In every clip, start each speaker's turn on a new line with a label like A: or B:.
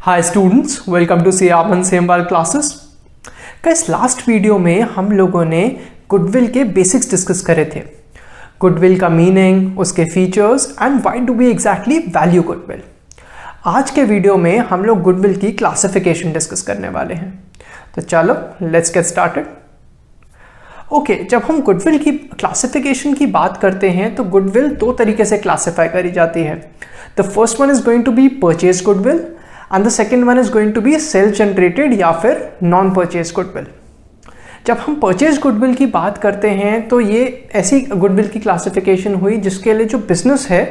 A: Hi students, welcome to Siyaman Semwal classes. Guys, last video में हम लोगों ने गुडविल के बेसिक्स डिस्कस करे थे। गुडविल का मीनिंग, उसके features and why do we exactly value goodwill. आज के वीडियो में हम लोग गुडविल की क्लासिफिकेशन डिस्कस करने वाले हैं। तो चलो लेट्स गेट स्टार्टेड। ओके, जब हम गुडविल की क्लासिफिकेशन की बात करते हैं तो गुडविल दो तरीके से क्लासिफाई करी जाती है। The first one is going to be purchase goodwill and the second one is going to be self generated या फिर नॉन परचेज गुडविल। जब हम परचेज गुडविल की बात करते हैं तो ये ऐसी गुडविल की क्लासिफिकेशन हुई जिसके लिए जो बिजनेस है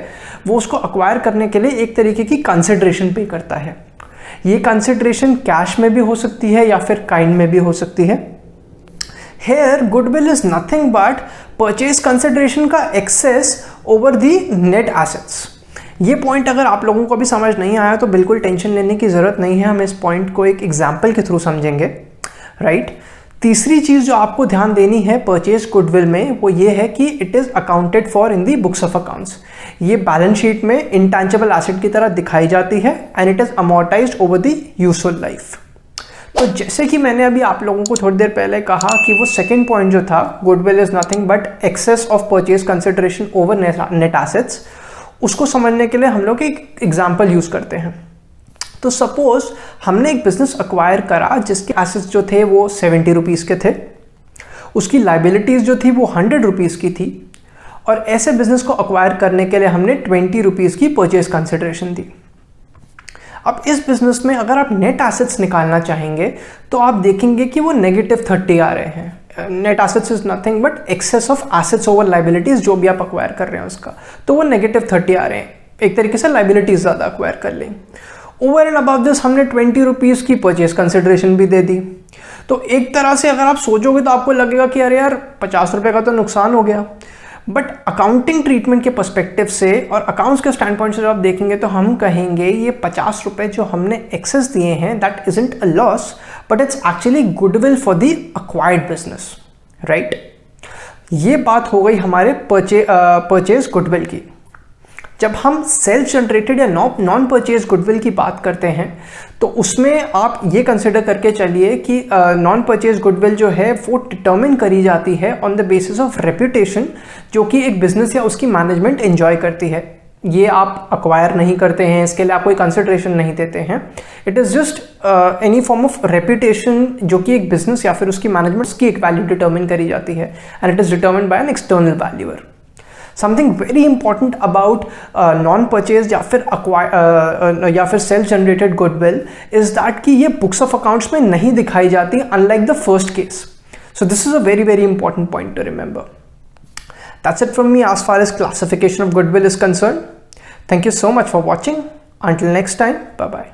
A: वो उसको अक्वायर करने के लिए एक तरीके की कंसिडरेशन पे करता है। ये कंसिडरेशन कैश में भी हो सकती है या फिर काइंड में भी हो सकती है। Here goodwill is nothing but purchase consideration का excess over the net assets। ये पॉइंट अगर आप लोगों को भी समझ नहीं आया तो बिल्कुल टेंशन लेने की ज़रूरत नहीं है, हम इस पॉइंट को एक एग्जाम्पल के थ्रू समझेंगे, राइट। तीसरी चीज़ जो आपको ध्यान देनी है परचेज गुडविल में वो ये है कि it is accounted for in the books of accounts. ये बैलेंस शीट में इंटेंजिबल एसेट की तरह दिखाई जाती है and it is amortised over the useful life. तो जैसे कि मैंने अभी आप लोगों को थोड़ी देर पहले कहा कि वो सेकंड पॉइंट जो था, goodwill is nothing but excess of purchase consideration over net assets, उसको समझने के लिए हम लोग एक एग्जांपल यूज करते हैं। तो सपोज हमने एक बिजनेस अक्वायर करा जिसके एसेट्स जो थे वो 70 रुपीज़ के थे, उसकी लाइबिलिटीज़ जो थी वो 100 रुपीज़ की थी, और ऐसे बिजनेस को अक्वायर करने के लिए हमने 20 रुपीज़ की परचेज कंसिडरेशन दी। अब इस बिजनेस में अगर आप नेट एसेट्स निकालना चाहेंगे तो आप देखेंगे कि वो -30 आ रहे हैं। Net assets is nothing but excess of assets over liabilities, जो भी आप अक्वायर कर रहे हैं उसका, तो वो -30 आ रहे हैं। एक तरीके से लाइबिलिटीज ज़्यादा अक्वायर कर लें। ओवर एंड अबव दिस हमने 20 रुपीज़ की परचेज कंसिडरेशन भी दे दी। तो एक तरह से अगर आप सोचोगे तो आपको लगेगा कि अरे यार 50 रुपये का तो नुकसान हो गया, बट अकाउंटिंग ट्रीटमेंट के पर्सपेक्टिव से और अकाउंट्स के स्टैंड पॉइंट से जब आप देखेंगे तो हम कहेंगे ये 50 रुपये जो हमने एक्सेस दिए हैं that isn't a loss but it's actually goodwill for the acquired business, right. ये बात हो गई हमारे परचेज गुडविल की। जब हम सेल्फ जनरेटेड या नॉन परचेज गुडविल की बात करते हैं तो उसमें आप ये कंसिडर करके चलिए कि नॉन परचेज गुडविल जो है वो डिटर्मिन करी जाती है on the basis of reputation, जो कि एक बिजनेस या उसकी मैनेजमेंट एंजॉय करती है। ये आप अक्वायर नहीं करते हैं, इसके लिए आप कोई कंसिडरेशन नहीं देते हैं। It is just any form of reputation जो कि एक बिजनेस या फिर उसकी मैनेजमेंट की एक वैल्यू डिटर्मिन करी जाती है and it is determined by an external valuer. Something very important about non purchase या फिर self generated goodwill is that कि ये बुक्स ऑफ अकाउंट्स में नहीं दिखाई जाती, unlike the first case. So this is a very very important point to remember. That's it from me as far as classification of goodwill is concerned. Thank you so much for watching. Until next time, bye bye.